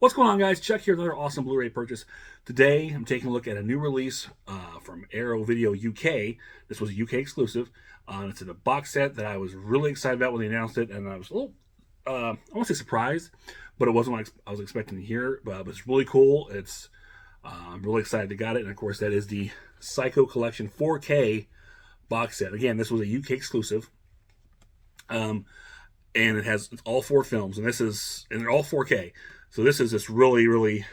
What's going on, guys? Chuck here with another awesome Blu-ray purchase. Today, I'm taking a look at a new release from Arrow Video UK. This was a UK exclusive. It's in a box set that I was really excited about when they announced it, and I was a little, I won't say surprised, but it wasn't what I was expecting to hear. But it's really cool. I'm really excited to got it, and of course, that is the Psycho Collection 4K box set. Again, this was a UK exclusive. And it's all 4 films, and they're all 4K. So this is just really, really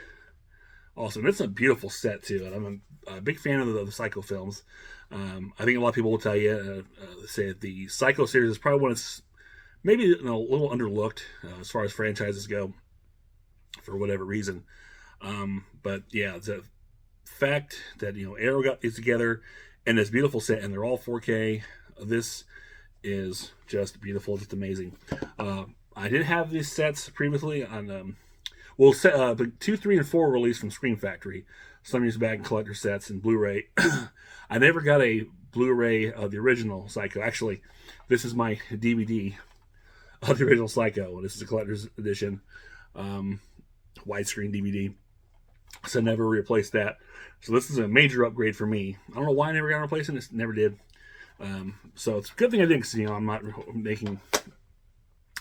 awesome. It's a beautiful set too, and I'm a big fan of the Psycho films. I think a lot of people will tell you, say that the Psycho series is probably one that's maybe a little underlooked as far as franchises go, for whatever reason. But yeah, the fact that Arrow got these together in this beautiful set, and they're all 4K. This is just beautiful, just amazing. I did have these sets previously on, but 2, 3, and 4 were released from Screen Factory some years back in collector sets and Blu-ray. I never got a Blu-ray of the original Psycho. Actually, this is my DVD of the original Psycho. This is a collector's edition, widescreen DVD. So I never replaced that. So this is a major upgrade for me. I don't know why I never got to replace it. It never did. So it's a good thing I didn't, because I'm not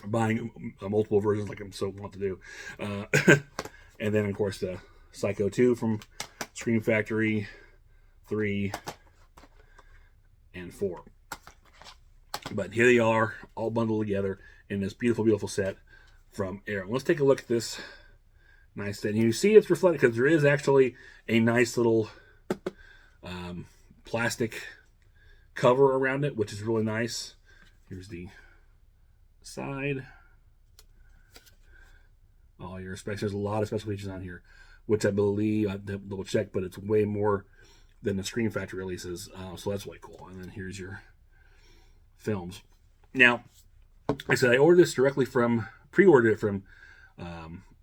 buying multiple versions like I'm so want to do. And then of course the Psycho 2 from Screen Factory, 3 and 4. But here they are, all bundled together in this beautiful, beautiful set from Arrow. Let's take a look at this nice set. And you see it's reflected because there is actually a nice little plastic cover around it, which is really nice. Here's the side. Oh, there's a lot of special features on here, which I believe I have to double check, but it's way more than the Screen Factory releases. So that's way cool. And then here's your films. Now, like I said, I ordered this directly pre-ordered it from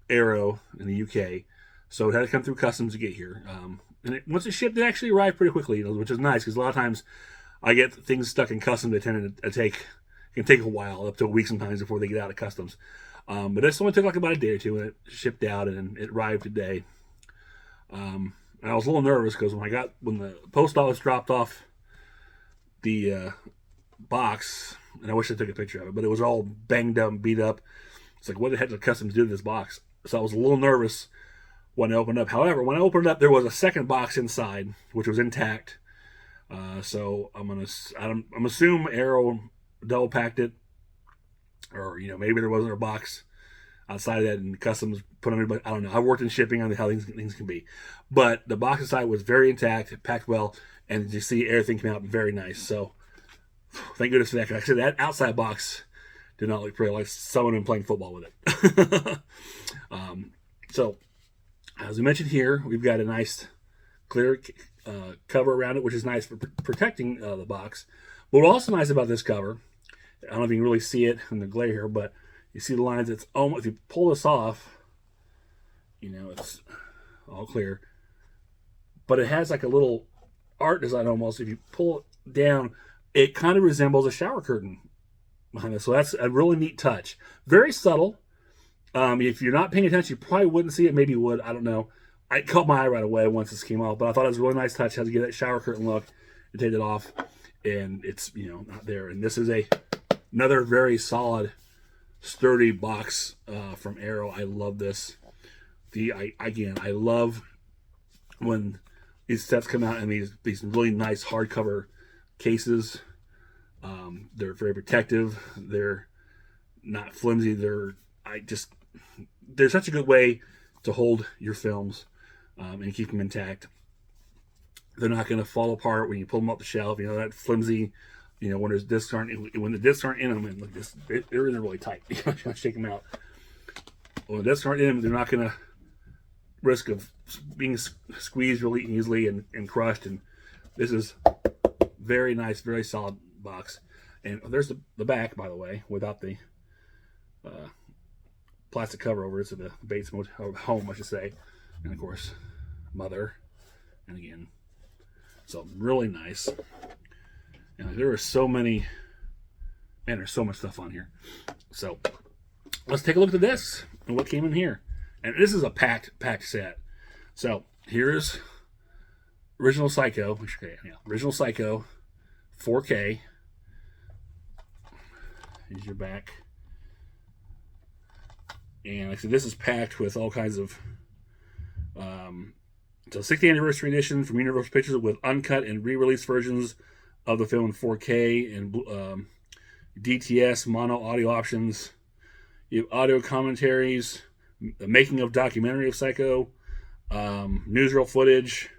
Arrow in the UK, so it had to come through customs to get here. And once it shipped, it actually arrived pretty quickly, which is nice, because a lot of times I get things stuck in customs that tend to take a while, up to a week sometimes, before they get out of customs. But this only took like about a day or two, and it shipped out, and it arrived today. And I was a little nervous because when the post office dropped off the box, and I wish I took a picture of it, but it was all banged up and beat up. It's like, what the heck did customs do to this box? So I was a little nervous when I opened it up. However, when I opened it up, there was a second box inside, which was intact. So I'm assuming Arrow double packed it, or maybe there wasn't a box outside of that and customs put on everybody. I don't know. I worked in shipping on how things can be, but the box inside was very intact, packed well, and you see everything came out very nice. So thank goodness for that. Because actually, that outside box did not look pretty, like someone had been playing football with it. So as we mentioned here, we've got a nice clear cover around it, which is nice for protecting the box. But what's also nice about this cover, I don't know if you can really see it in the glare here, but you see the lines. It's almost, if you pull this off, it's all clear. But it has like a little art design almost. If you pull it down, it kind of resembles a shower curtain behind it. So that's a really neat touch. Very subtle. If you're not paying attention, you probably wouldn't see it. Maybe you would. I don't know. I caught my eye right away once this came off, but I thought it was a really nice touch how to get that shower curtain look. You take it off, and it's not there. And this is another very solid, sturdy box from Arrow. I love this. I love when these sets come out in these really nice hardcover cases. They're very protective. They're not flimsy. They're such a good way to hold your films and keep them intact. They're not going to fall apart when you pull them off the shelf. That flimsy, when the discs aren't in them, and look, they're in there really tight. You're not going to shake them out. When the discs aren't in them, they're not going to risk of being squeezed really easily and crushed. And this is very nice, very solid box. And there's the back, by the way, without the plastic cover over it. So the Bates home, I should say. And of course, Mother. And again, so really nice. And there are so many, man, there's so much stuff on here. So let's take a look at the discs and what came in here. And this is a packed set. So here's original Psycho. Original Psycho, 4K. Here's your back. And like I said, this is packed with all kinds of. It's a 60th anniversary edition from Universal Pictures with uncut and re-released versions of the film in 4K and DTS mono audio options. You have audio commentaries, the making of documentary of Psycho, newsreel footage.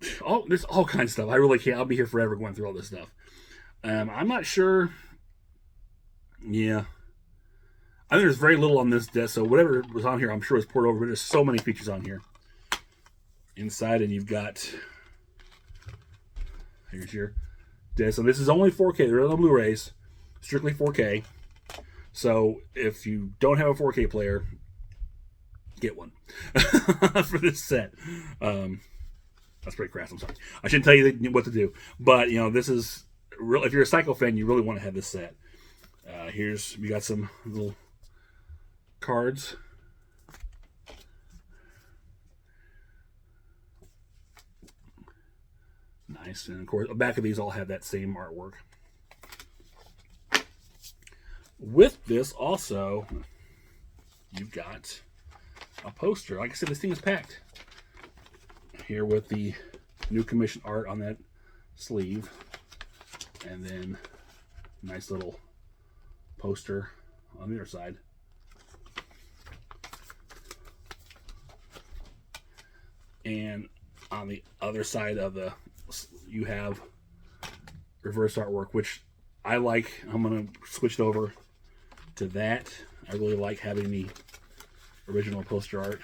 There's all kinds of stuff. I really can't. I'll be here forever going through all this stuff. I'm not sure. Yeah. I think there's very little on this disc, so whatever was on here, I'm sure is poured over. But there's so many features on here. Inside, and you've got. Here's your disc. And this is only 4K. There are no Blu-rays. Strictly 4K. So if you don't have a 4K player, get one for this set. That's pretty crass. I'm sorry. I shouldn't tell you what to do. But, this is real. If you're a Psycho fan, you really want to have this set. We got some little cards. Nice. And of course, the back of these all have that same artwork. With this, also, you've got a poster. Like I said, this thing is packed. Here with the new commission art on that sleeve. And then nice little poster on the other side. And on the other side of you have reverse artwork, which I like. I'm going to switch it over to that. I really like having the original poster art.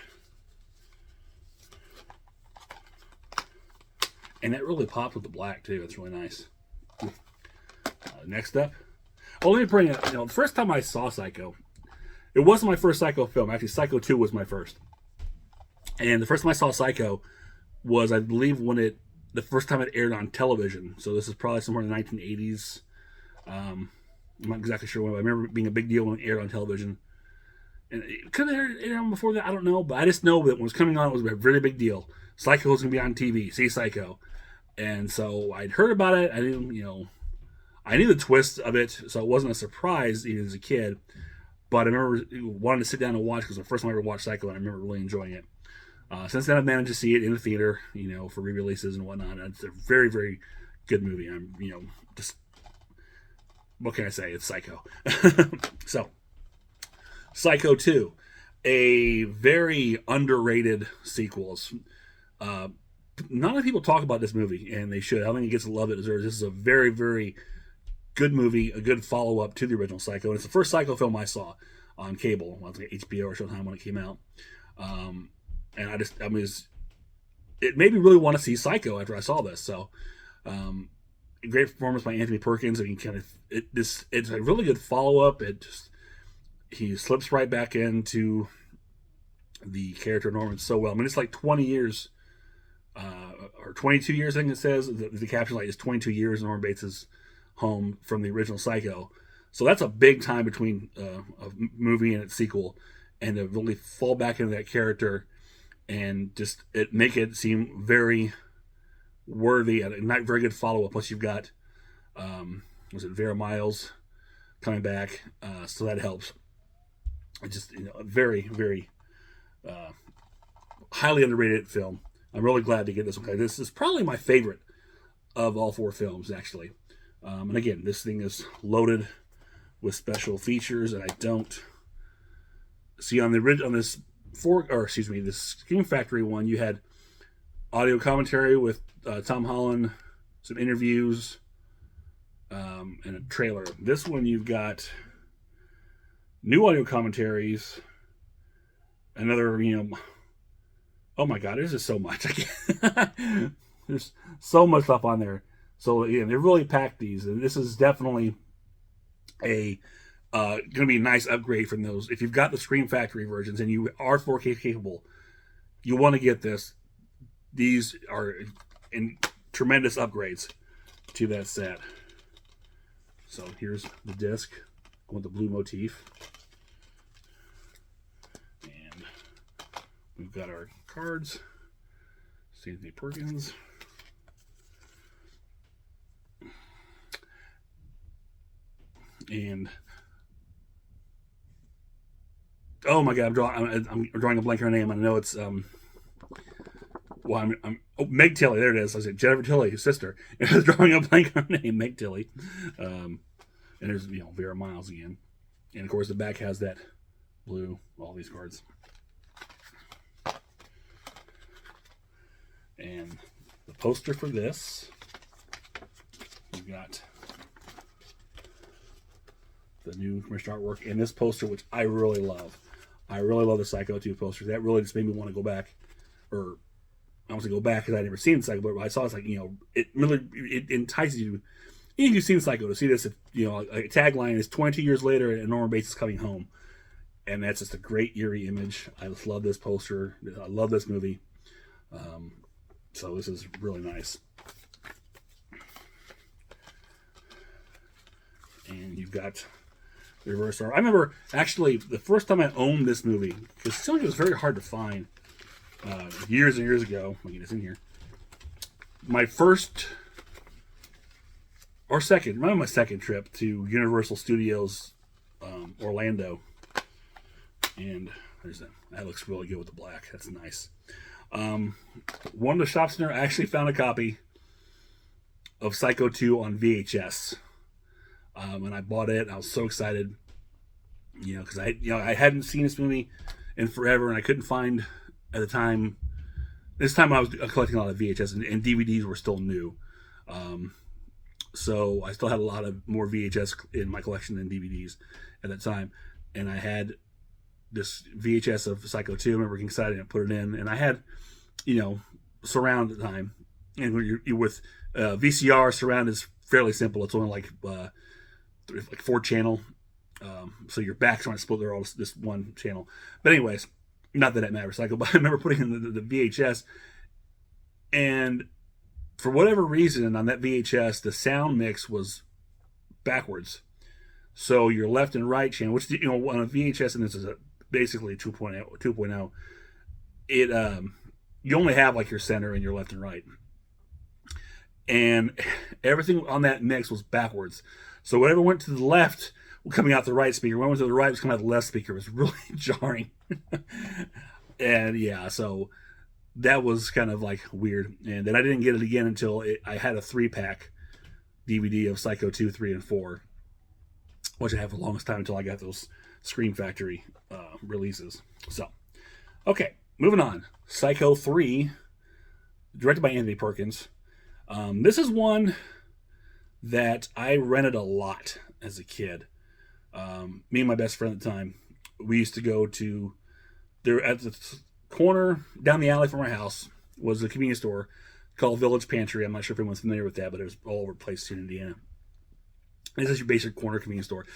And that really pops with the black, too. It's really nice. Next up. Oh, let me bring it. The first time I saw Psycho, it wasn't my first Psycho film. Actually, Psycho 2 was my first. And the first time I saw Psycho was, I believe, the first time it aired on television. So this is probably somewhere in the 1980s. I'm not exactly sure when, but I remember it being a big deal when it aired on television. And it could have aired on before that, I don't know. But I just know that when it was coming on, it was a really big deal. Psycho was going to be on TV. See Psycho. And so I'd heard about it. I didn't, I knew the twist of it, so it wasn't a surprise even as a kid. But I remember wanting to sit down and watch because it was the first time I ever watched Psycho, and I remember really enjoying it. Since then, I've managed to see it in the theater, for re-releases and whatnot. It's a very, very good movie. I'm, just what can I say? It's Psycho. So, Psycho 2, a very underrated sequel. Not a lot of people talk about this movie, and they should. I don't think it gets the love it deserves. This is a very, very good movie, a good follow-up to the original Psycho. And it's the first Psycho film I saw on cable. Well, it was like HBO or Showtime when it came out. And it made me really want to see Psycho after I saw this. So, great performance by Anthony Perkins. I mean, it's a really good follow-up. He slips right back into the character Norman so well. I mean, it's like 20 years, or 22 years, I think it says. The caption is 22 years Norman Bates' home from the original Psycho. So that's a big time between a movie and its sequel. And to really fall back into that character and just make it seem very worthy and not very good follow-up. Plus you've got, Vera Miles coming back, so that helps. It's just a very, very highly underrated film. I'm really glad to get this one. This is probably my favorite of all four films, actually. And again, this thing is loaded with special features, and I don't see on this this Scream Factory one. You had audio commentary with Tom Holland, some interviews, and a trailer. This one you've got new audio commentaries. Another, oh my God, there's just so much. There's so much stuff on there. So yeah, they really packed these, and this is definitely going to be a nice upgrade from those. If you've got the Scream Factory versions and you are 4K capable, you want to get this. These are in tremendous upgrades to that set. So here's the disc with the blue motif. We've got our cards. Anthony Perkins. And oh my God, I'm drawing a blank on her name. I know it's Meg Tilly. There it is. I said Jennifer Tilly, his sister. I was drawing a blank on her name, Meg Tilly. And there's Vera Miles again, and of course the back has that blue. All these cards. And the poster for this, we've got the new commissioned artwork, and this poster, which I really love. I really love the Psycho 2 poster. That really just made me want to go back, or I want to go back because I'd never seen Psycho, but I saw it's like, it really entices you. Even if you've seen Psycho, to see this, a tagline is 22 years later and Norman Bates is coming home. And that's just a great, eerie image. I just love this poster. I love this movie. So this is really nice. And you've got the reverse arm. I remember, actually, the first time I owned this movie, because it seemed like it was very hard to find years and years ago. I'll get this in here. My first, or second, remember my second trip to Universal Studios Orlando. And there's that. That looks really good with the black. That's nice. One of the shops in there, I actually found a copy of Psycho 2 on VHS. And I bought it. I was so excited, because I hadn't seen this movie in forever, and I couldn't find at the time. This time I was collecting a lot of VHS, and DVDs were still new. So I still had a lot of more VHS in my collection than DVDs at that time. And I had this VHS of Psycho 2. I remember getting excited and put it in. And I had, surround at the time. And when you're with VCR, surround is fairly simple. It's only like 4-channel. So your back's trying to split there all this one channel. But anyways, not that it matters. Psycho, but I remember putting in the VHS, and for whatever reason on that VHS, the sound mix was backwards. So your left and right channel, which on a VHS, and this is basically 2.0, it you only have like your center and your left and right, and everything on that mix was backwards. So whatever went to the left was coming out the right speaker. What went to the right was coming out the left speaker. It was really jarring. And yeah, so that was kind of like weird. And then I didn't get it again until I had a 3-pack DVD of Psycho 2, 3, and 4, which I have for the longest time until I got those Scream Factory releases. So, okay, moving on. Psycho 3, directed by Anthony Perkins. This is one that I rented a lot as a kid. Me and my best friend at the time, we used to go to, there at the corner down the alley from our house was a convenience store called Village Pantry. I'm not sure if anyone's familiar with that, but it was all over the place here in Indiana. This is your basic corner convenience store.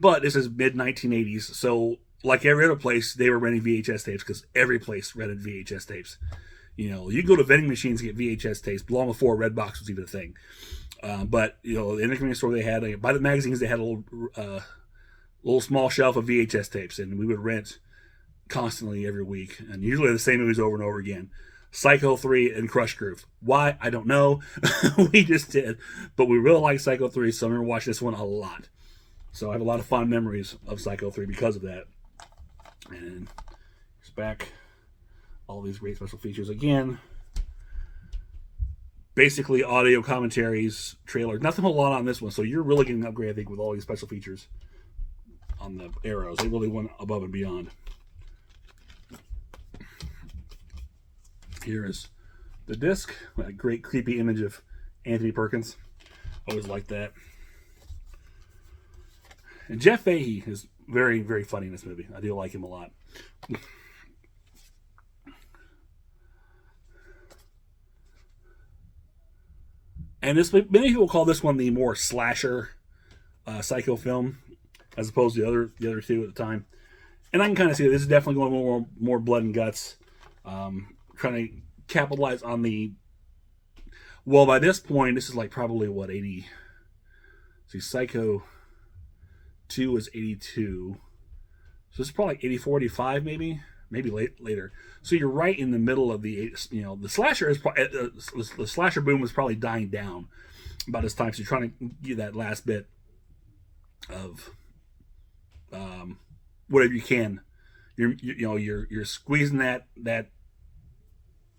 But this is mid-1980s, so like every other place, they were renting VHS tapes because every place rented VHS tapes. You go to vending machines and get VHS tapes long before Redbox was even a thing. But in the convenience store, they had, by the magazines, they had a little small shelf of VHS tapes, and we would rent constantly every week, and usually the same movies over and over again. Psycho 3 and Crush Groove. Why? I don't know. We just did. But we really like Psycho 3, so I remember watching this one a lot. So I have a lot of fond memories of Psycho 3 because of that. And it's back. All these great special features again. Basically audio commentaries, trailers. Nothing a whole lot on this one, so you're really getting an upgrade, I think, with all these special features on the arrows. They really went above and beyond. Here is the disc. A great creepy image of Anthony Perkins. Always like that. And Jeff Fahey is very, very funny in this movie. I do like him a lot. And many people call this one the more slasher Psycho film, as opposed to the other two at the time. And I can kind of see that this is definitely going more blood and guts. Trying to capitalize on well, by this point, this is like probably what, 80. See, Psycho 2 was 82. So this is probably like 84, 85 maybe. maybe later. So you're right in the middle of the the slasher is the slasher boom was probably dying down about this time. So you're trying to get that last bit of whatever you can. You're squeezing that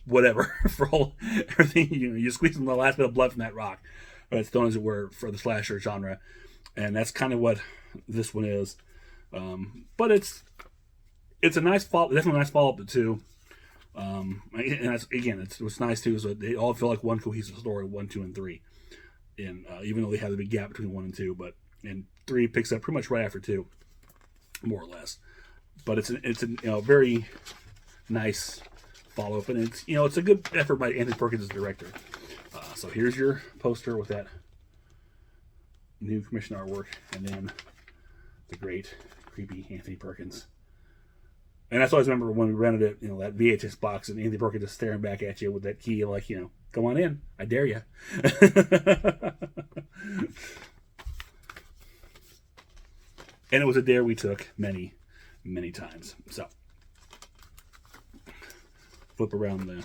whatever for all everything. You're squeezing the last bit of blood from that rock, as known as it were, for the slasher genre, and that's kind of what this one is. But it's a nice follow, definitely a nice follow up to 2. And that's, again, what's nice too is that they all feel like one cohesive story, 1, 2, and 3. And even though they have a big gap between 1 and 2, and 3 picks up pretty much right after 2, more or less. But it's a very nice follow up, and it's a good effort by Anthony Perkins as director. So here's your poster with that new commission artwork, and then the great creepy Anthony Perkins. And that's always remember when we rented it, that VHS box, and Anthony Perkins just staring back at you with that key, like, come on in, I dare you. And it was a dare we took many, many times. So, flip around the...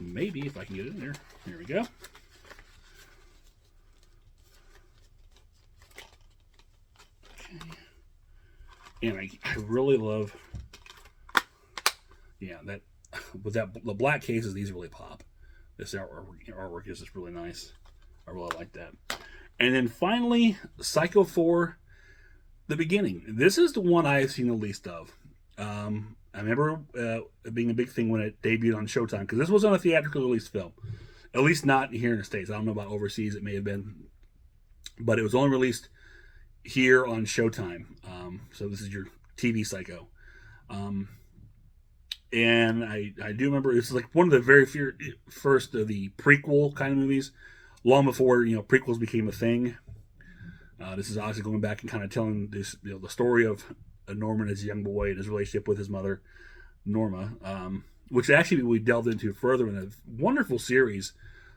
Maybe, if I can get it in there. Here we go. And I really love, that with the black cases, these really pop. This artwork is just really nice. I really like that. And then finally, Psycho 4, the beginning. This is the one I've seen the least of. I remember it being a big thing when it debuted on Showtime, because this wasn't a theatrical release film. At least not here in the States. I don't know about overseas. It may have been. But it was only released here on Showtime. So this is your TV Psycho. And I do remember it's like one of the very first of the prequel kind of movies, long before prequels became a thing. This is obviously going back and kind of telling this the story of Norman as a young boy and his relationship with his mother, Norma, which actually we delved into further in a wonderful series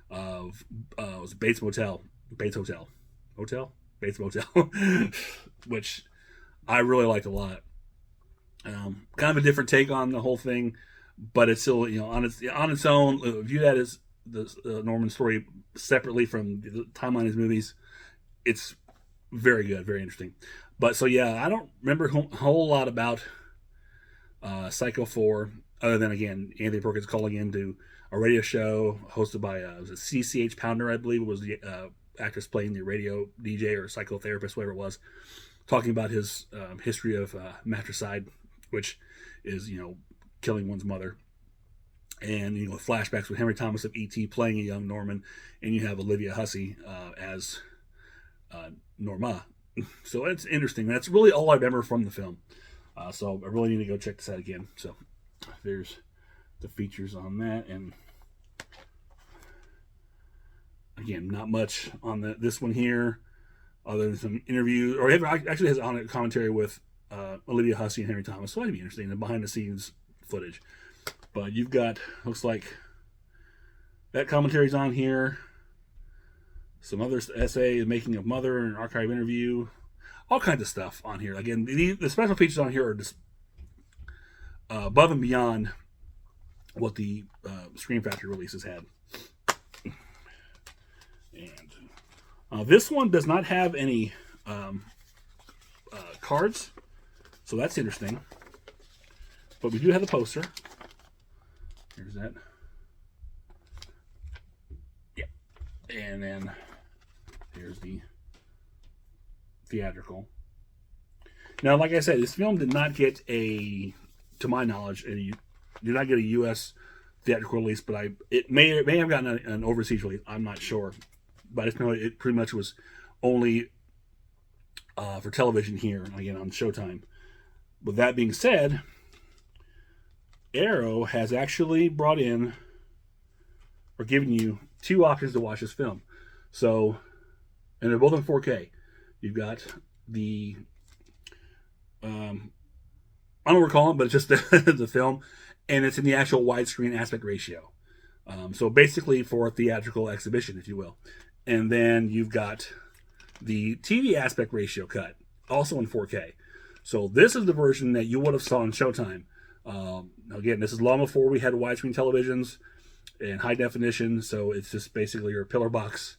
of was Bates Motel, Bates Hotel, Bates Motel, which I really liked a lot. Kind of a different take on the whole thing, but it's still on its own. View that as the Norman story separately from the timeline of his movies. It's very good, very interesting. But so I don't remember a whole lot about Psycho 4, other than again Anthony Perkins calling into a radio show hosted by was it CCH Pounder, I believe, was the actress playing the radio DJ or psychotherapist, whatever it was, talking about his history of matricide, which is killing one's mother, and flashbacks with Henry Thomas of E.T. playing a young Norman, and you have Olivia Hussey as Norma. So it's interesting. That's really all I remember from the film. So I really need to go check this out again. So there's the features on that, and again, not much on this one here, other than some interviews, or actually has on a commentary with Olivia Hussey and Henry Thomas. So that'd be interesting, the behind the scenes footage. But you've got, looks like that commentary's on here. Some other essay, the making of Mother, an archive interview, all kinds of stuff on here. Again, the special features on here are just above and beyond what the Scream Factory releases had. And this one does not have any cards, so that's interesting. But we do have the poster. Here's that. Yeah. And then here's the theatrical. Now, like I said, this film did not get to my knowledge, did not get a U.S. theatrical release, but it may have gotten an overseas release. I'm not sure. But I just know it pretty much was only for television here, again, on Showtime. With that being said, Arrow has actually brought in or given you 2 options to watch this film. So, and they're both in 4K. You've got the, I don't know what we're calling it, but it's just the film, and it's in the actual widescreen aspect ratio. So basically for a theatrical exhibition, if you will. And then you've got the TV aspect ratio cut, also in 4K. So this is the version that you would have saw on Showtime. Again, this is long before we had widescreen televisions and high definition, so it's just basically your pillar box,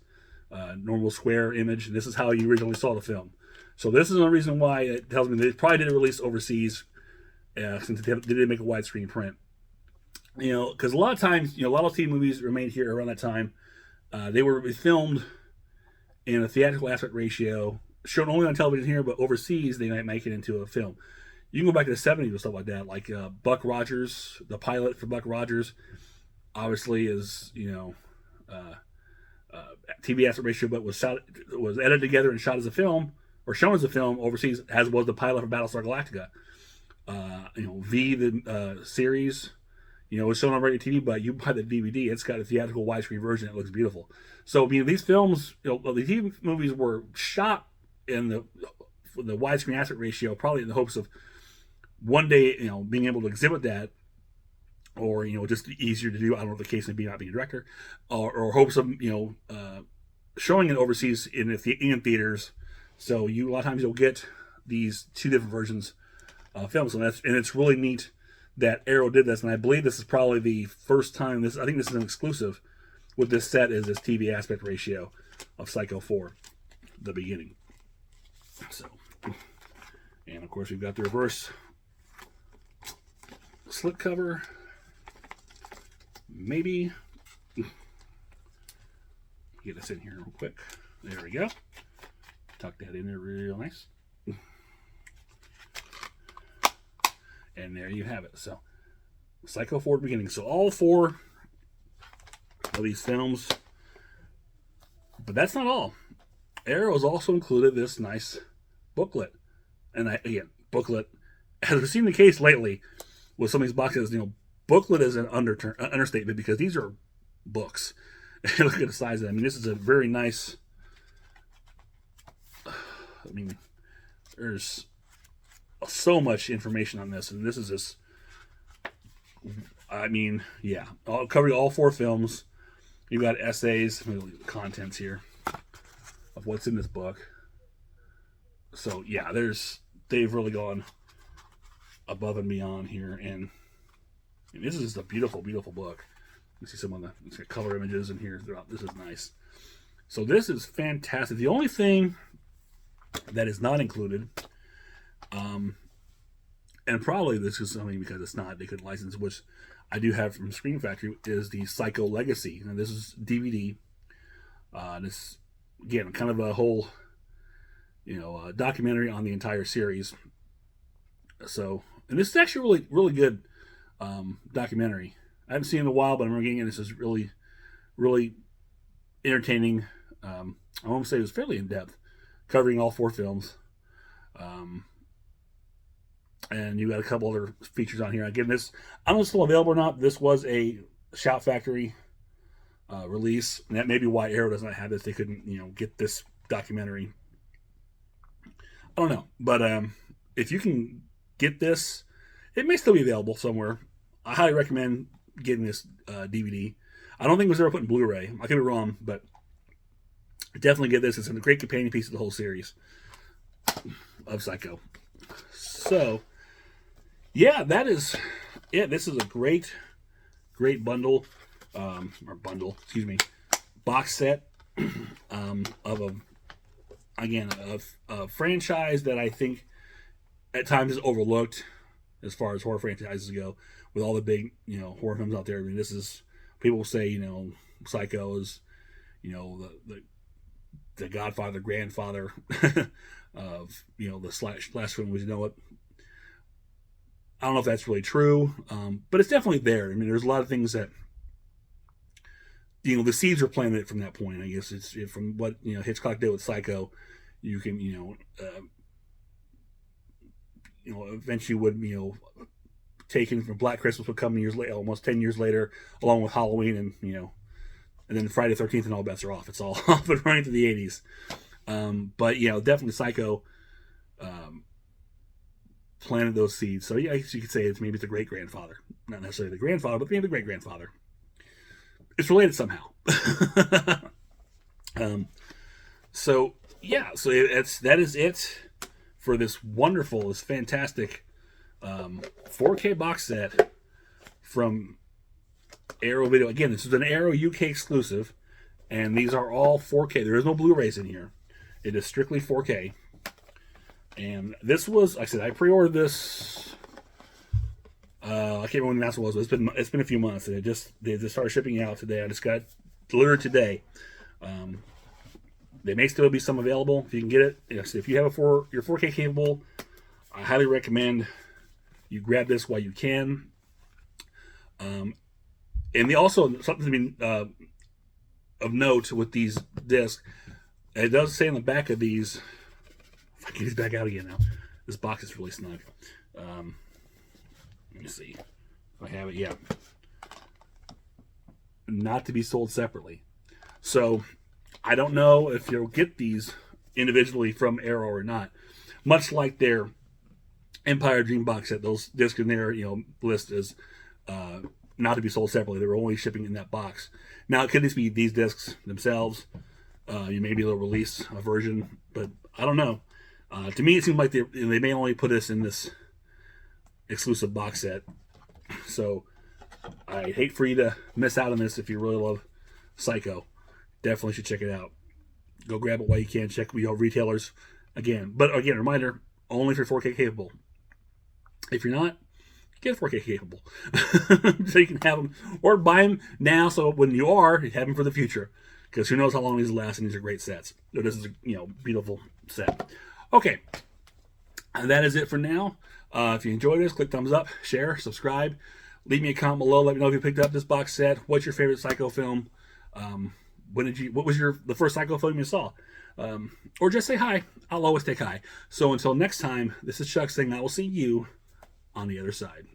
normal square image, and this is how you originally saw the film. So this is the reason why it tells me they probably didn't release overseas, since they didn't make a widescreen print. Because a lot of times, a lot of TV movies remained here around that time. They were filmed in a theatrical aspect ratio, shown only on television here, but overseas they might make it into a film. You can go back to the 70s with stuff like that, like Buck Rogers, the pilot for Buck Rogers, obviously is TV aspect ratio, but was edited together and shot as a film or shown as a film overseas, as was the pilot for Battlestar Galactica. The series, it's shown on regular TV, but you buy the DVD, it's got a theatrical widescreen version. It looks beautiful. So, these films, the TV movies were shot in the widescreen aspect ratio, probably in the hopes of one day, being able to exhibit that, or just easier to do. I don't know if the case may be, not being a director, or hopes of showing it overseas in theaters. So a lot of times you'll get these two different versions of films, and it's really neat that Arrow did this. And I believe this is probably the first time I think this is an exclusive with this set, is this TV aspect ratio of Psycho 4, the beginning. So, and of course we've got the reverse slip cover. Maybe get this in here real quick. There we go. Tuck that in there real nice. And there you have it. So, Psycho 4 beginning. So all 4 of these films. But that's not all. Arrow has also included this nice booklet. And booklet, as we've seen the case lately with some of these boxes, booklet is an understatement, because these are books. Look at the size of them. This is a very nice. There's so much information on this, and this is just. I'll cover all 4 films. You've got essays, contents here of what's in this book. So yeah, they've really gone above and beyond here, and this is just a beautiful, beautiful book. You see some of the color images in here throughout. This is nice. So this is fantastic. The only thing that is not included, and probably this is something because it's not, they couldn't license, which I do have from Screen Factory, is the Psycho Legacy. And this is DVD. This, again, kind of a whole, documentary on the entire series. So, and this is actually really, really good documentary. I haven't seen it in a while, but I'm getting it. This is really, really entertaining. I won't say it was fairly in depth, covering all 4 films. And you got a couple other features on here. Again, this, I don't know if it's still available or not. This was a Shout Factory release, and that may be why Arrow does not have this. They couldn't, get this documentary. I don't know, but if you can get this, it may still be available somewhere. I highly recommend getting this DVD. I don't think it was ever put in Blu-ray. I could be wrong, but definitely get this. It's a great companion piece of the whole series of Psycho. So, yeah, that is it. This is a great bundle, box set of a franchise that I think at times is overlooked as far as horror franchises go, with all the big, horror films out there. This is, people say, Psycho is, the Godfather, grandfather of, the slash film. We know it. I don't know if that's really true, but it's definitely there. There's a lot of things that, the seeds were planted from that point. I guess it's from what, Hitchcock did with Psycho. You can, eventually would, taken from Black Christmas would come years later, almost 10 years later, along with Halloween, and, and then Friday the 13th, and all bets are off. It's all off and running to the 80s. But, definitely Psycho planted those seeds. So, yeah, I guess you could say maybe it's a great-grandfather. Not necessarily the grandfather, but maybe the great-grandfather. It's related somehow. So that is it for this fantastic 4K box set from Arrow Video. Again, this is an Arrow UK exclusive, and these are all 4K. There is no Blu-rays in here. It is strictly 4K. And this was, like I said, I pre-ordered this. I can't remember when the announcement was. But it's been a few months, and they just started shipping out today. I just got it delivered today. There may still be some available if you can get it. Yes, if you have your 4K capable, I highly recommend you grab this while you can. And also something to be of note with these discs, it does say on the back of these. If I get these back out again now, this box is really snug. Let me see if I have it. Yeah, not to be sold separately. So I don't know if you'll get these individually from Arrow or not. Much like their Empire Dream box set, those discs in their list is not to be sold separately. They were only shipping in that box. Now, it could just be these discs themselves. You maybe they'll release a version, but I don't know. To me, it seems like they may only put this in this exclusive box set. So I hate for you to miss out on this if you really love Psycho. Definitely should check it out. Go grab it while you can. Check with your retailers again. But again, reminder, only if you're 4K capable. If you're not, get 4K capable. So you can have them, or buy them now so when you are, you have them for the future. Because who knows how long these last, and these are great sets. So this is a beautiful set. Okay, and that is it for now. If you enjoyed this, click thumbs up, share, subscribe. Leave me a comment below. Let me know if you picked up this box set. What's your favorite Psycho film? What was the first Psycho film you saw? Or just say hi. I'll always take hi. So until next time, this is Chuck saying I will see you on the other side.